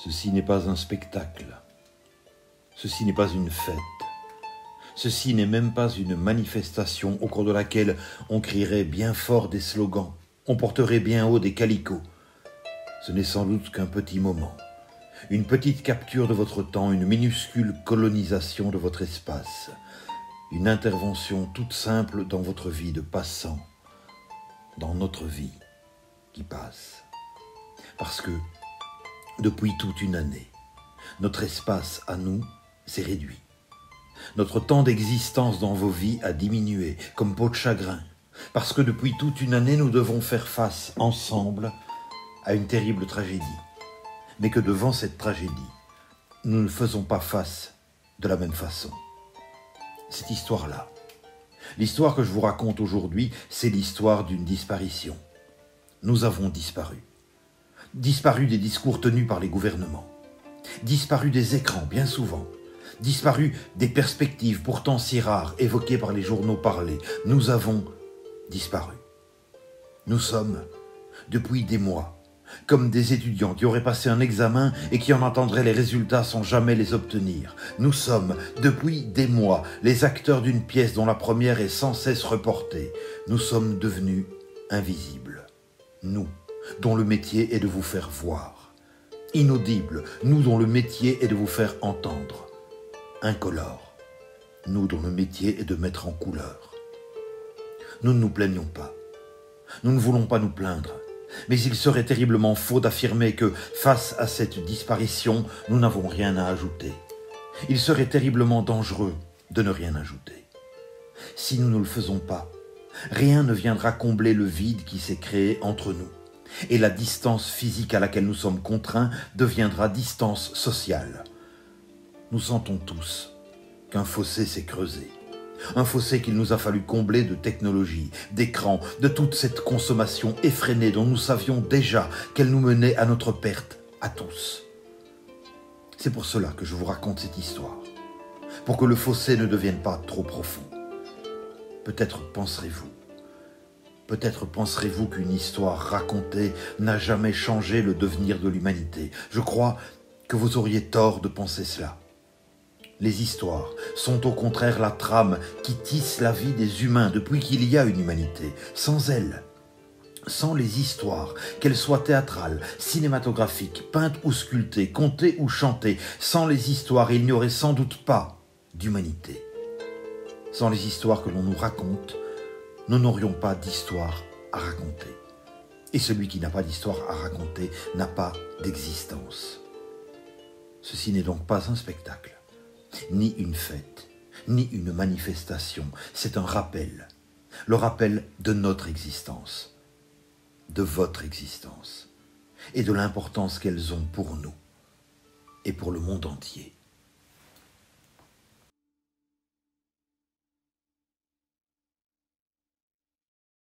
Ceci n'est pas un spectacle. Ceci n'est pas une fête. Ceci n'est même pas une manifestation au cours de laquelle on crierait bien fort des slogans, on porterait bien haut des calicots. Ce n'est sans doute qu'un petit moment, une petite capture de votre temps, une minuscule colonisation de votre espace, une intervention toute simple dans votre vie de passant, dans notre vie qui passe. Parce que, depuis toute une année, notre espace à nous s'est réduit. Notre temps d'existence dans vos vies a diminué, comme peau de chagrin, parce que depuis toute une année, nous devons faire face ensemble à une terrible tragédie. Mais que devant cette tragédie, nous ne faisons pas face de la même façon. Cette histoire-là, l'histoire que je vous raconte aujourd'hui, c'est l'histoire d'une disparition. Nous avons disparu. Disparu des discours tenus par les gouvernements. Disparu des écrans, bien souvent. Disparu des perspectives pourtant si rares évoquées par les journaux parlés. Nous avons disparu. Nous sommes, depuis des mois, comme des étudiants qui auraient passé un examen et qui en attendraient les résultats sans jamais les obtenir. Nous sommes, depuis des mois, les acteurs d'une pièce dont la première est sans cesse reportée. Nous sommes devenus invisibles. Nous, dont le métier est de vous faire voir. Inaudibles, nous dont le métier est de vous faire entendre. Incolores, nous dont le métier est de mettre en couleur. Nous ne nous plaignons pas. Nous ne voulons pas nous plaindre. Mais il serait terriblement faux d'affirmer que, face à cette disparition, nous n'avons rien à ajouter. Il serait terriblement dangereux de ne rien ajouter. Si nous ne le faisons pas, rien ne viendra combler le vide qui s'est créé entre nous. Et la distance physique à laquelle nous sommes contraints deviendra distance sociale. Nous sentons tous qu'un fossé s'est creusé. Un fossé qu'il nous a fallu combler de technologie, d'écran, de toute cette consommation effrénée dont nous savions déjà qu'elle nous menait à notre perte, à tous. C'est pour cela que je vous raconte cette histoire, pour que le fossé ne devienne pas trop profond. Peut-être penserez-vous qu'une histoire racontée n'a jamais changé le devenir de l'humanité. Je crois que vous auriez tort de penser cela. Les histoires sont au contraire la trame qui tisse la vie des humains depuis qu'il y a une humanité. Sans elles, sans les histoires, qu'elles soient théâtrales, cinématographiques, peintes ou sculptées, contées ou chantées, sans les histoires, il n'y aurait sans doute pas d'humanité. Sans les histoires que l'on nous raconte, nous n'aurions pas d'histoire à raconter. Et celui qui n'a pas d'histoire à raconter n'a pas d'existence. Ceci n'est donc pas un spectacle, ni une fête, ni une manifestation. C'est un rappel, le rappel de notre existence, de votre existence, et de l'importance qu'elles ont pour nous et pour le monde entier.